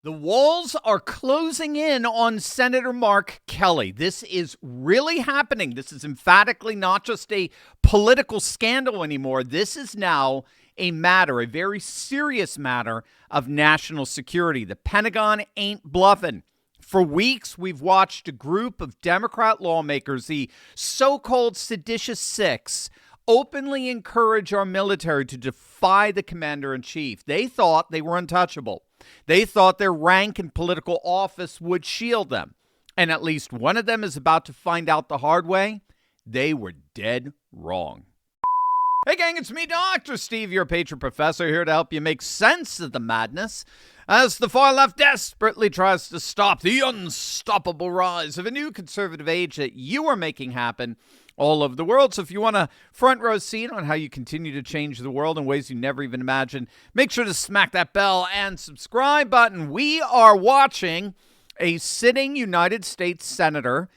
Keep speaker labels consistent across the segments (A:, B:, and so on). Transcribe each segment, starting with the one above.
A: The walls are closing in on Senator Mark Kelly. This is really happening. This is emphatically not just a political scandal anymore. This is now a matter, a very serious matter of national security. The Pentagon ain't bluffing. For weeks, we've watched a group of Democrat lawmakers, the so-called seditious six, openly encourage our military to defy the commander-in-chief. They thought they were untouchable. They thought their rank and political office would shield them. And at least one of them is about to find out the hard way. They were dead wrong. Hey gang, it's me, Dr. Steve, your patron professor, here to help you make sense of the madness as the far left desperately tries to stop the unstoppable rise of a new conservative age that you are making happen all over the world. So if you want a front row seat on how you continue to change the world in ways you never even imagined, make sure to smack that bell and subscribe button. We are watching a sitting United States senator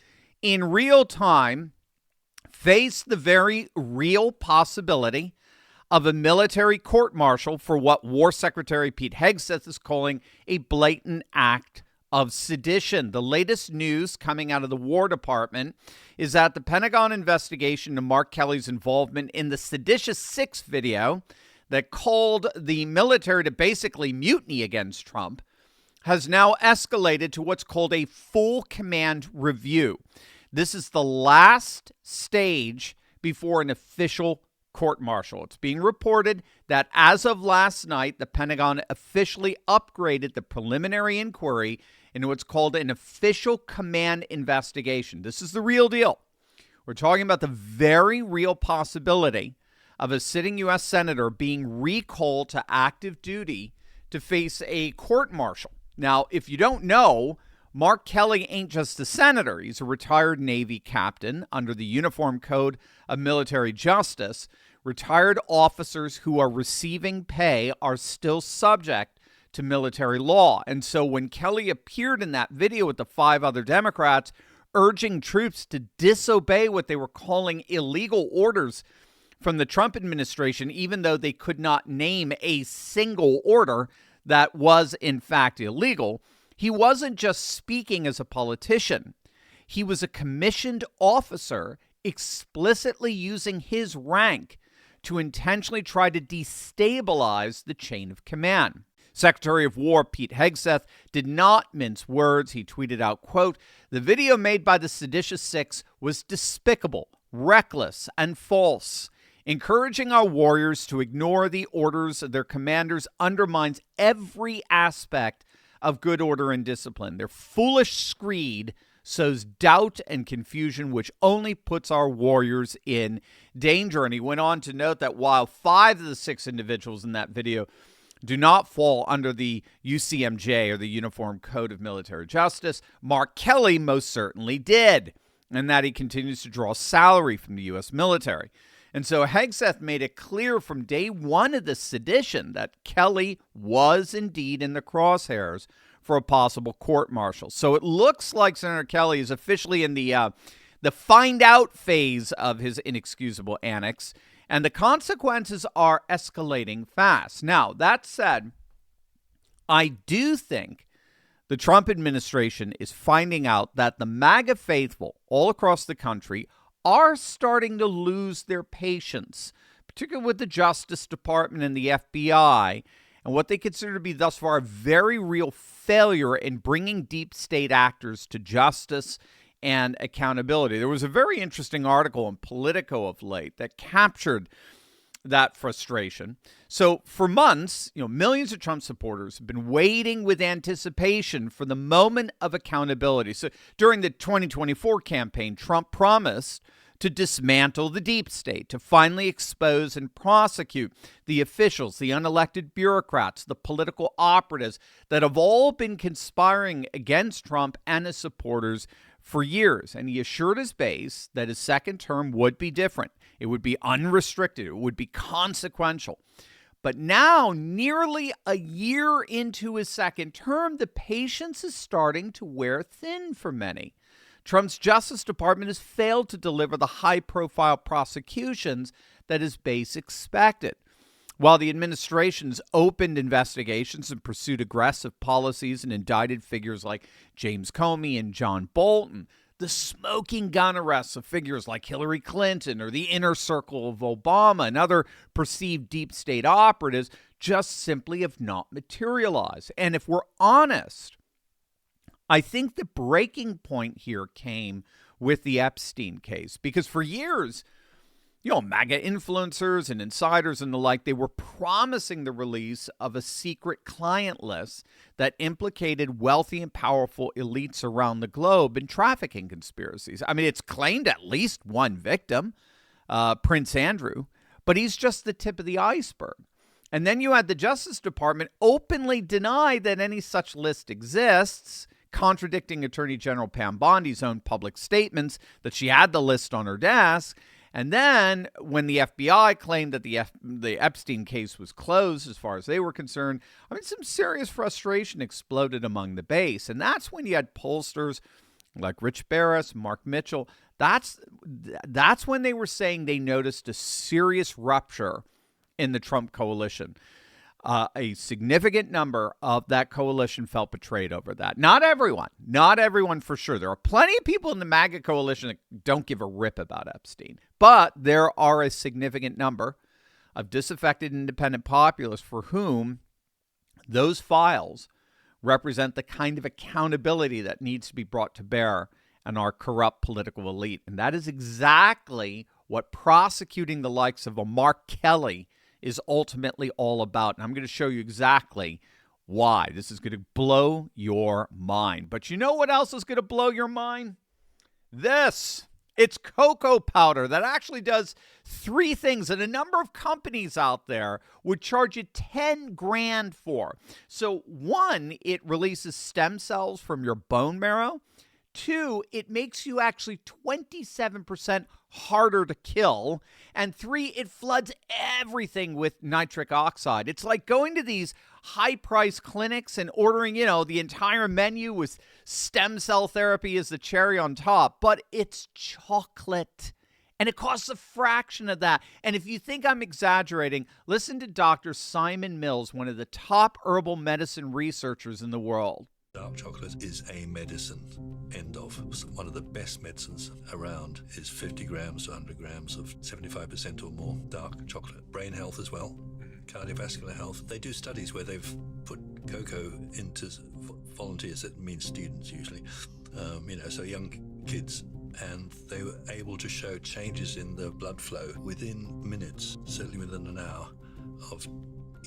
A: in real time face the very real possibility of a military court-martial for what War Secretary Pete Hegseth is calling a blatant act of sedition. The latest news coming out of the War Department is that the Pentagon investigation into Mark Kelly's involvement in the Seditious Six video that called the military to basically mutiny against Trump has now escalated to what's called a full command review. This is the last stage before an official court-martial. It's being reported that as of last night, the Pentagon officially upgraded the preliminary inquiry into what's called an official command investigation. This is the real deal. We're talking about the very real possibility of a sitting U.S. senator being recalled to active duty to face a court-martial. Now, if you don't know, Mark Kelly ain't just a senator. He's a retired Navy captain under the Uniform Code of Military Justice. Retired officers who are receiving pay are still subject to military law. And so when Kelly appeared in that video with the 5 other Democrats urging troops to disobey what they were calling illegal orders from the Trump administration, even though they could not name a single order that was in fact illegal, he wasn't just speaking as a politician. He was a commissioned officer explicitly using his rank to intentionally try to destabilize the chain of command. Secretary of War Pete Hegseth did not mince words. He tweeted out, quote, "The video made by the Seditious Six was despicable, reckless, and false. Encouraging our warriors to ignore the orders of their commanders undermines every aspect of good order and discipline. Their foolish screed sows doubt and confusion, which only puts our warriors in danger." And he went on to note that while 5 of the 6 individuals in that video do not fall under the UCMJ, or the Uniform Code of Military Justice, Mark Kelly most certainly did, and that he continues to draw salary from the U.S. military. And so Hegseth made it clear from day one of the sedition that Kelly was indeed in the crosshairs for a possible court-martial. So it looks like Senator Kelly is officially in the find-out phase of his inexcusable annex, and the consequences are escalating fast. Now, that said, I do think the Trump administration is finding out that the MAGA faithful all across the country are starting to lose their patience, particularly with the Justice Department and the FBI, and what they consider to be thus far a very real failure in bringing deep state actors to justice and accountability. There was a very interesting article in Politico of late that captured that frustration. So for months, millions of Trump supporters have been waiting with anticipation for the moment of accountability. So during the 2024 campaign, Trump promised to dismantle the deep state, to finally expose and prosecute the officials, the unelected bureaucrats, the political operatives that have all been conspiring against Trump and his supporters for years. And he assured his base that his second term would be different. It would be unrestricted. It would be consequential. But now, nearly a year into his second term, the patience is starting to wear thin for many. Trump's Justice Department has failed to deliver the high-profile prosecutions that his base expected. While the administration's opened investigations and pursued aggressive policies and indicted figures like James Comey and John Bolton, the smoking gun arrests of figures like Hillary Clinton or the inner circle of Obama and other perceived deep state operatives just simply have not materialized. And if we're honest, I think the breaking point here came with the Epstein case, because for years, MAGA influencers and insiders and the like, they were promising the release of a secret client list that implicated wealthy and powerful elites around the globe in trafficking conspiracies. I mean, it's claimed at least one victim, Prince Andrew, but he's just the tip of the iceberg. And then you had the Justice Department openly deny that any such list exists, contradicting Attorney General Pam Bondi's own public statements that she had the list on her desk. And then when the FBI claimed that the Epstein case was closed as far as they were concerned, some serious frustration exploded among the base. And that's when you had pollsters like Rich Barris, Mark Mitchell. That's when they were saying they noticed a serious rupture in the Trump coalition. A significant number of that coalition felt betrayed over that. Not everyone for sure. There are plenty of people in the MAGA coalition that don't give a rip about Epstein. But there are a significant number of disaffected independent populists for whom those files represent the kind of accountability that needs to be brought to bear on our corrupt political elite. And that is exactly what prosecuting the likes of a Mark Kelly is ultimately all about. And I'm going to show you exactly why. This is going to blow your mind. But you know what else is going to blow your mind? This. It's cocoa powder that actually does three things that a number of companies out there would charge you 10 grand for. So one, it releases stem cells from your bone marrow. Two, it makes you actually 27% harder to kill. And three, it floods everything with nitric oxide. It's like going to these high-priced clinics and ordering, the entire menu with stem cell therapy as the cherry on top. But it's chocolate. And it costs a fraction of that. And if you think I'm exaggerating, listen to Dr. Simon Mills, one of the top herbal medicine researchers in the world.
B: Dark chocolate is a medicine, end of. One of the best medicines around is 50 grams to 100 grams of 75% or more dark chocolate. Brain health as well, cardiovascular health. They do studies where they've put cocoa into volunteers, that means students usually, so young kids, and they were able to show changes in the blood flow within minutes, certainly within an hour of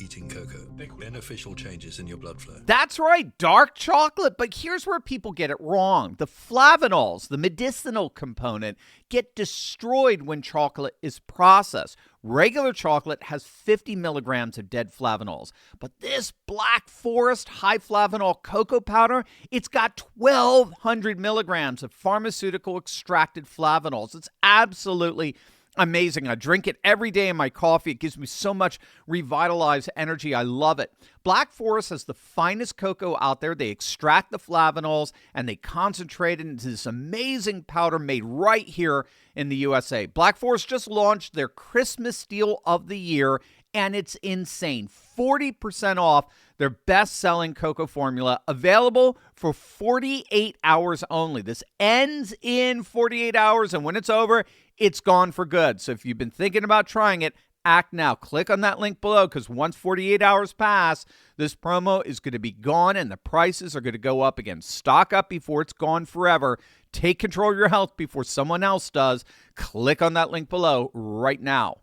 B: eating cocoa. Beneficial changes in your blood flow.
A: That's right, dark chocolate. But here's where people get it wrong. The flavonols, the medicinal component, get destroyed when chocolate is processed. Regular chocolate has 50 milligrams of dead flavonols. But this Black Forest high flavanol cocoa powder, it's got 1,200 milligrams of pharmaceutical extracted flavonols. It's absolutely amazing. I drink it every day in my coffee. It gives me so much revitalized energy. I love it. Black Forest has the finest cocoa out there. They extract the flavonols and they concentrate it into this amazing powder made right here in the USA. Black Forest just launched their Christmas deal of the year, and it's insane. 40% off their best-selling cocoa formula, available for 48 hours only. This ends in 48 hours, and when it's over, it's gone for good. So if you've been thinking about trying it, act now. Click on that link below, because once 48 hours pass, this promo is going to be gone and the prices are going to go up again. Stock up before it's gone forever. Take control of your health before someone else does. Click on that link below right now.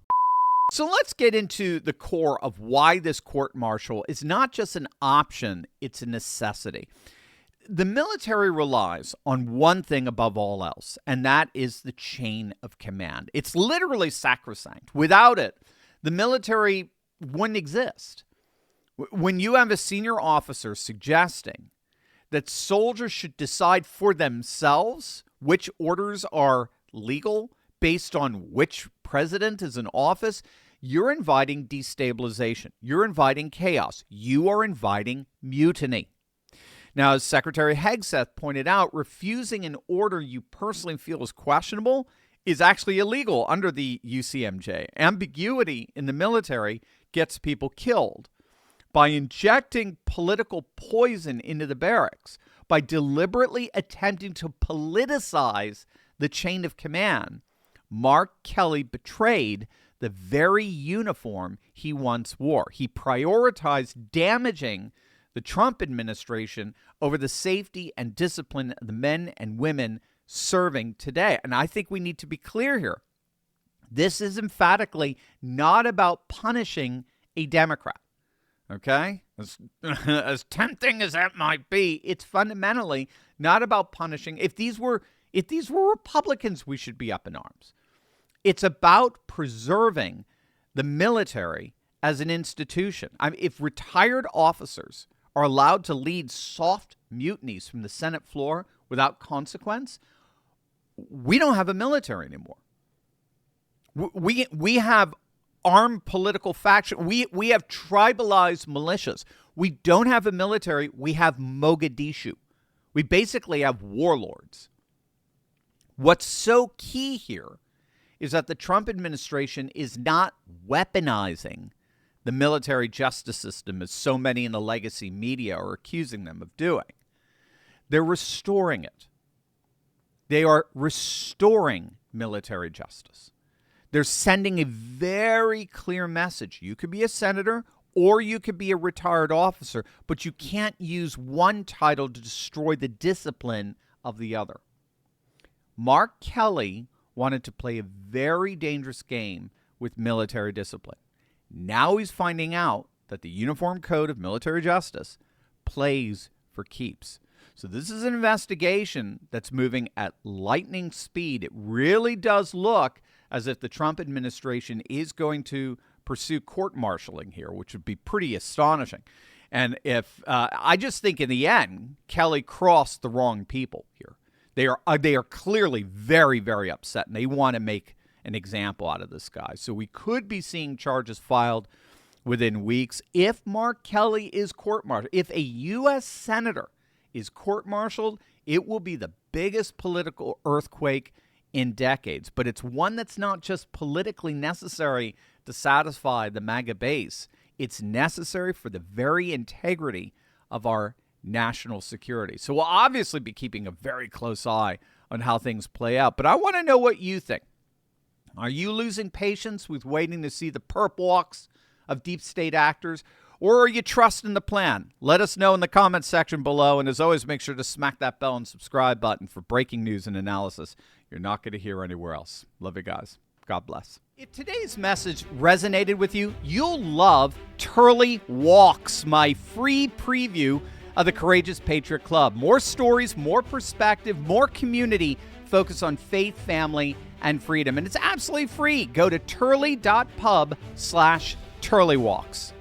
A: So let's get into the core of why this court-martial is not just an option, it's a necessity. The military relies on one thing above all else, and that is the chain of command. It's literally sacrosanct. Without it, the military wouldn't exist. When you have a senior officer suggesting that soldiers should decide for themselves which orders are legal based on which president is in office, you're inviting destabilization. You're inviting chaos. You are inviting mutiny. Now, as Secretary Hegseth pointed out, refusing an order you personally feel is questionable is actually illegal under the UCMJ. Ambiguity in the military gets people killed. By injecting political poison into the barracks, by deliberately attempting to politicize the chain of command, Mark Kelly betrayed the very uniform he once wore. He prioritized damaging the Trump administration over the safety and discipline of the men and women serving today. And I think we need to be clear here. This is emphatically not about punishing a Democrat. Okay? As tempting as that might be, it's fundamentally not about punishing. If these were Republicans, we should be up in arms. It's about preserving the military as an institution. If retired officers are allowed to lead soft mutinies from the Senate floor without consequence, we don't have a military anymore. We have armed political faction. We have tribalized militias. We don't have a military. We have Mogadishu. We basically have warlords. What's so key here is that the Trump administration is not weaponizing the military justice system as so many in the legacy media are accusing them of doing. They're restoring it. They are restoring military justice. They're sending a very clear message. You could be a senator or you could be a retired officer, but you can't use one title to destroy the discipline of the other. Mark Kelly wanted to play a very dangerous game with military discipline. Now he's finding out that the Uniform Code of Military Justice plays for keeps. So this is an investigation that's moving at lightning speed. It really does look as if the Trump administration is going to pursue court-martialing here, which would be pretty astonishing. And if I just think in the end, Kelly crossed the wrong people here. They are clearly very, very upset, and they want to make an example out of this guy. So we could be seeing charges filed within weeks. If Mark Kelly is court-martialed, if a U.S. senator is court-martialed, it will be the biggest political earthquake in decades. But it's one that's not just politically necessary to satisfy the MAGA base. It's necessary for the very integrity of our national security. So we'll obviously be keeping a very close eye on how things play out. But I want to know what you think. Are you losing patience with waiting to see the perp walks of deep state actors? Or are you trusting the plan? Let us know in the comments section below. And as always, make sure to smack that bell and subscribe button for breaking news and analysis you're not going to hear anywhere else. Love you guys. God bless. If today's message resonated with you, you'll love Turley Walks, my free preview of the Courageous Patriot Club. More stories, more perspective, more community focus on faith, family, and freedom. And it's absolutely free. Go to turley.pub/turleywalks.